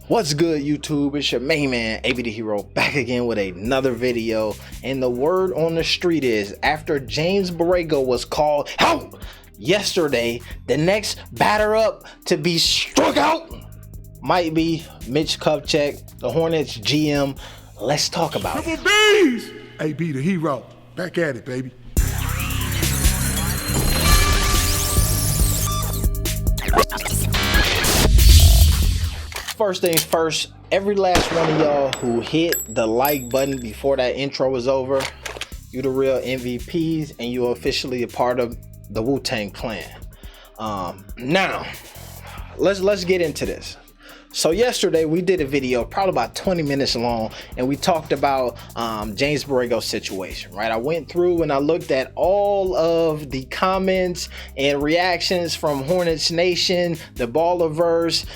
What's good, YouTube? It's your main man, AB the Hero, back again with another video. And the word on the street is, after James Borrego was called out yesterday, the next batter up to be struck out might be Mitch Kupchak, the Hornets GM. Let's talk about it. Bees! AB the Hero, back at it, baby. First things first, every last one of y'all who hit the like button before that intro was over, you the real MVPs and you're officially a part of the Wu-Tang Clan. Now, let's get into this. So yesterday we did a video probably about 20 minutes long, and we talked about James Borrego's situation, right? I went through and I looked at all of the comments and reactions from Hornets Nation, the Ballerverse,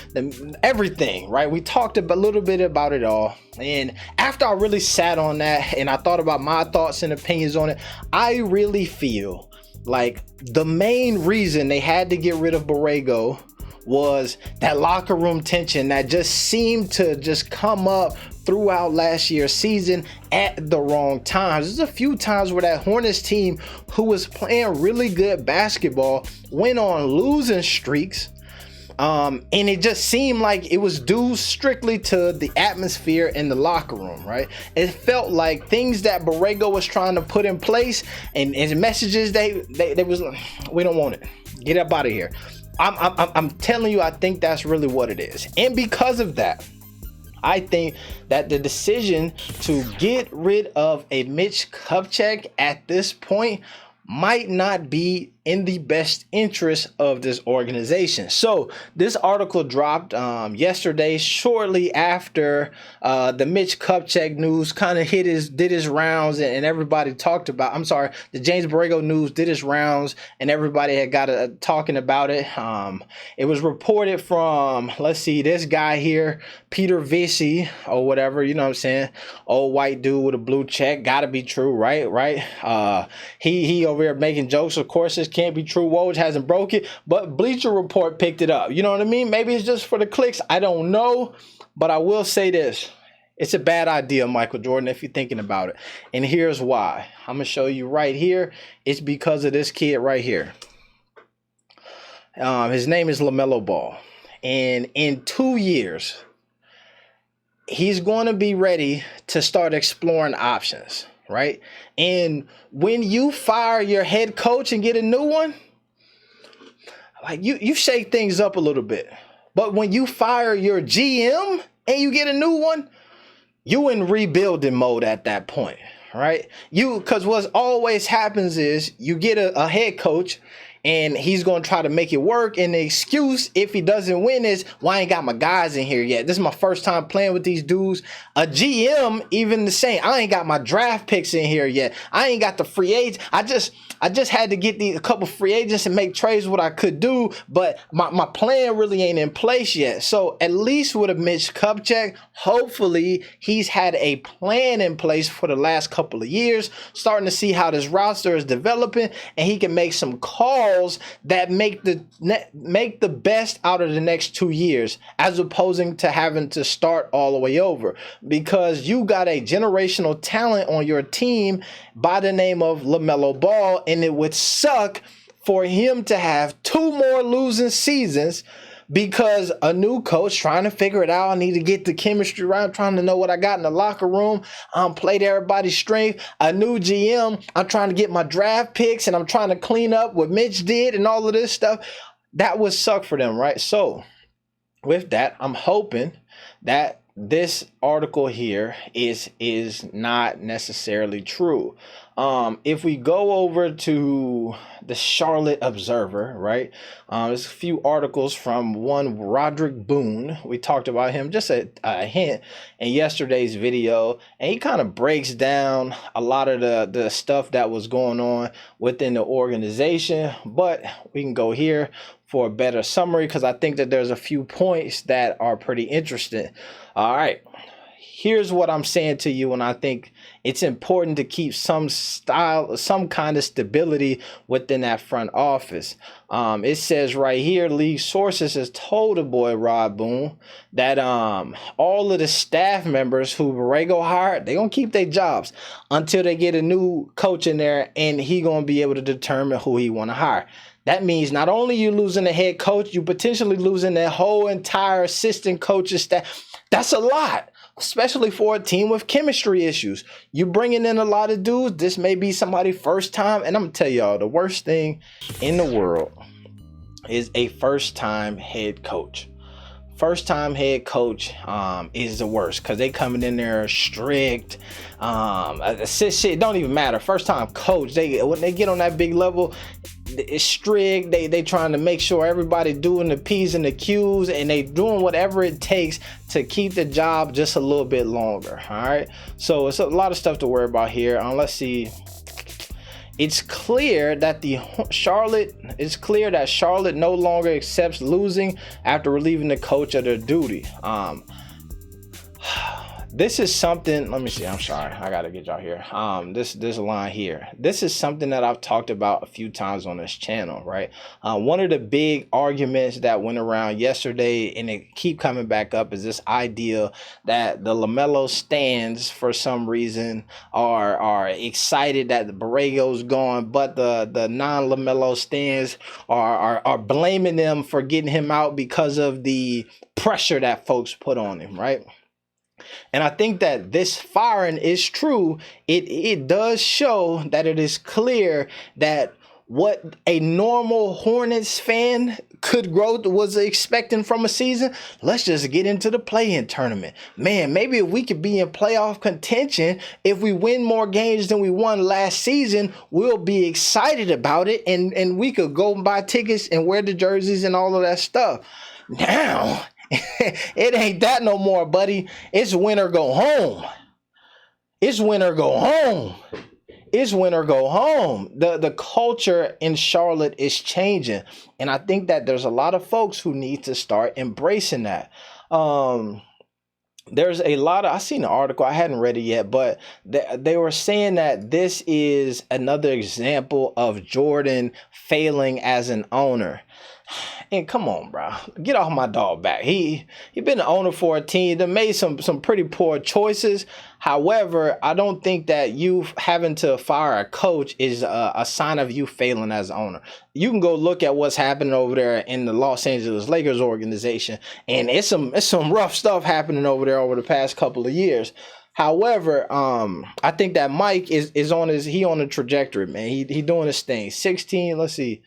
everything, right? We talked a little bit about it all. And after I really sat on that and I thought about my thoughts and opinions on it, I really feel like the main reason they had to get rid of Borrego was that locker room tension that just seemed to just come up throughout last year's season at the wrong times. There's a few times where that Hornets team, who was playing really good basketball, went on losing streaks. And it just seemed like it was due strictly to the atmosphere in the locker room, right? It felt like things that Borrego was trying to put in place and messages they was like, we don't want it. Get up out of here. I'm telling you, I think that's really what it is. And because of that, I think that the decision to get rid of a Mitch Kupchak at this point might not be in the best interest of this organization. So this article dropped yesterday, shortly after the Mitch Kupchak news kind of did his rounds, and everybody talked about. I'm sorry, the James Borrego news did his rounds, and everybody had got talking about it. It was reported from, let's see, this guy here, Peter Visey or whatever, you know what I'm saying, old white dude with a blue check. Gotta be true, right? He over here making jokes. Of course, this can't be true. Woj hasn't broke it, but Bleacher Report picked it up. You know what I mean? Maybe it's just for the clicks. I don't know, but I will say this. It's a bad idea, Michael Jordan, if you're thinking about it. And here's why. I'm going to show you right here. It's because of this kid right here. His name is Lamelo Ball. And in 2 years, he's going to be ready to start exploring options. Right? And when you fire your head coach and get a new one, like you shake things up a little bit. But when you fire your GM and you get a new one, you in rebuilding mode at that point, right? Because what always happens is you get a head coach and he's going to try to make it work. And the excuse, if he doesn't win, is, well, I ain't got my guys in here yet. This is my first time playing with these dudes. A GM, even the same. I ain't got my draft picks in here yet. I ain't got the free agents. I just had to get a couple free agents and make trades what I could do. But my plan really ain't in place yet. So at least with a Mitch Kupchak, hopefully he's had a plan in place for the last couple of years, starting to see how this roster is developing, and he can make some calls that make the best out of the next 2 years, as opposing to having to start all the way over, because you got a generational talent on your team by the name of Lamelo Ball, and it would suck for him to have 2 more losing seasons because a new coach trying to figure it out. I need to get the chemistry right. I'm trying to know what I got in the locker room. Play to everybody's strength. A new GM. I'm trying to get my draft picks, and I'm trying to clean up what Mitch did and all of this stuff. That would suck for them, right? So with that, I'm hoping that this article here is not necessarily true. If we go over to the Charlotte Observer, right? There's a few articles from one Roderick Boone. We talked about him, just a hint in yesterday's video, and he kind of breaks down a lot of the stuff that was going on within the organization. But we can go here for a better summary, because I think that there's a few points that are pretty interesting. All right. here's what I'm saying to you, and I think it's important to keep some kind of stability within that front office. It says right here, league sources has told the boy Rod Boone that all of the staff members who Borrego hired, they're gonna keep their jobs until they get a new coach in there, and he gonna be able to determine who he want to hire. That means not only you losing the head coach, you potentially losing that whole entire assistant coaching staff. That's a lot, especially for a team with chemistry issues. You bringing in a lot of dudes. This may be somebody's first time. And I'm going to tell y'all, the worst thing in the world is a first-time head coach. First-time head coach is the worst because they coming in there strict. Shit don't even matter. First-time coach, when they get on that big level, it's strict. They trying to make sure everybody doing the P's and the Q's, and they doing whatever it takes to keep the job just a little bit longer. All right. So it's a lot of stuff to worry about here. Let's see. It's clear that Charlotte no longer accepts losing after relieving the coach of their duty. This is something, let me see, I'm sorry, I gotta get y'all here. This line here, this is something that I've talked about a few times on this channel, right? One of the big arguments that went around yesterday, and it keep coming back up, is this idea that the Lamelo stands for some reason are excited that the Borrego's gone, but the non-Lamelo stands are blaming them for getting him out because of the pressure that folks put on him, right? And I think that this firing is true. It does show that it is clear that what a normal Hornets fan was expecting from a season, let's just get into the play-in tournament. Man, maybe if we could be in playoff contention, if we win more games than we won last season, we'll be excited about it, and we could go and buy tickets and wear the jerseys and all of that stuff. Now, it ain't that no more, buddy. It's win or go home. It's win or go home. It's win or go home. The culture in Charlotte is changing, and I think that there's a lot of folks who need to start embracing that. There's a lot of, I seen an article, I hadn't read it yet, but they were saying that this is another example of Jordan failing as an owner. And come on, bro, get off my dog back. He been the owner for a team that made some pretty poor choices. However, I don't think that you having to fire a coach is a sign of you failing as an owner. You can go look at what's happening over there in the Los Angeles Lakers organization, and it's some rough stuff happening over there over the past couple of years. However, I think that Mike is on the trajectory, man. He doing his thing. 16, let's see.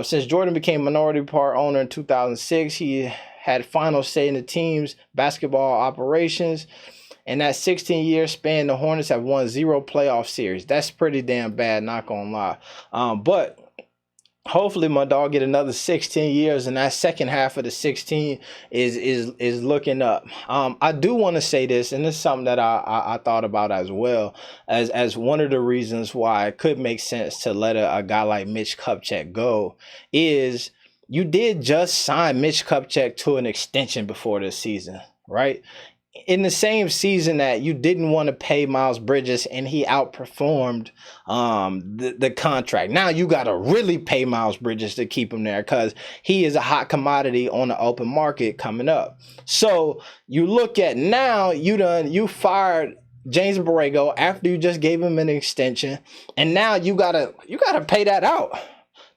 Since Jordan became minority part owner in 2006, he had final say in the team's basketball operations. In that 16-year span, the Hornets have won 0 playoff series. That's pretty damn bad, not gonna lie. But hopefully my dog get another 16 years, and that second half of the 16 is looking up. I do want to say this, and this is something that I thought about as well, as one of the reasons why it could make sense to let a guy like Mitch Kupchak go, is you did just sign Mitch Kupchak to an extension before this season, right? In the same season that you didn't want to pay Miles Bridges, and he outperformed the contract. Now you got to really pay Miles Bridges to keep him there, because he is a hot commodity on the open market coming up. So you look at now, you fired James Borrego after you just gave him an extension, and now you gotta pay that out.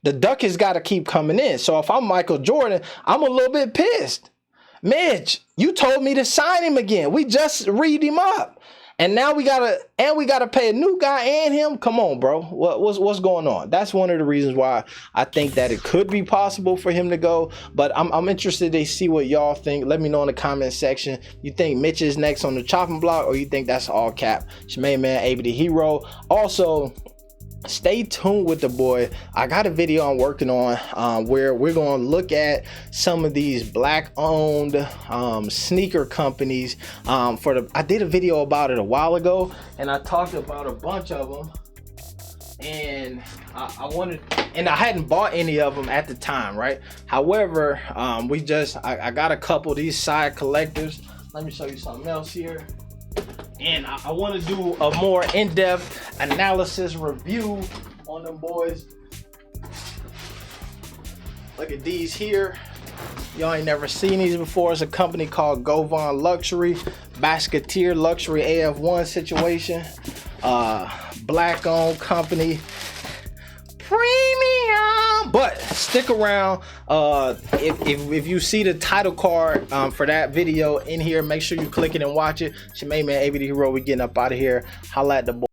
The duck has got to keep coming in. So if I'm Michael Jordan, I'm a little bit pissed. Mitch, you told me to sign him again. We just read him up, and now we gotta pay a new guy and him. Come on, bro. What's going on? That's one of the reasons why I think that it could be possible for him to go. But I'm interested to see what y'all think. Let me know in the comment section. You think Mitch is next on the chopping block, or you think that's all cap? It's your main man, AB the Hero. Also, stay tuned with the boy. I got a video I'm working on where we're going to look at some of these black owned sneaker companies. I did a video about it a while ago, and I talked about a bunch of them, and I hadn't bought any of them at the time, right? However, I got a couple of these side collectors. Let me show you something else here. And I want to do a more in-depth analysis review on them boys. Look at these here. Y'all ain't never seen these before. It's a company called Govan Luxury, Basketeer Luxury AF1 situation. Black owned company, premium. But stick around. If you see the title card for that video in here, make sure you click it and watch it. It's your main man, AB the Hero. We getting up out of here. Holla at the boy.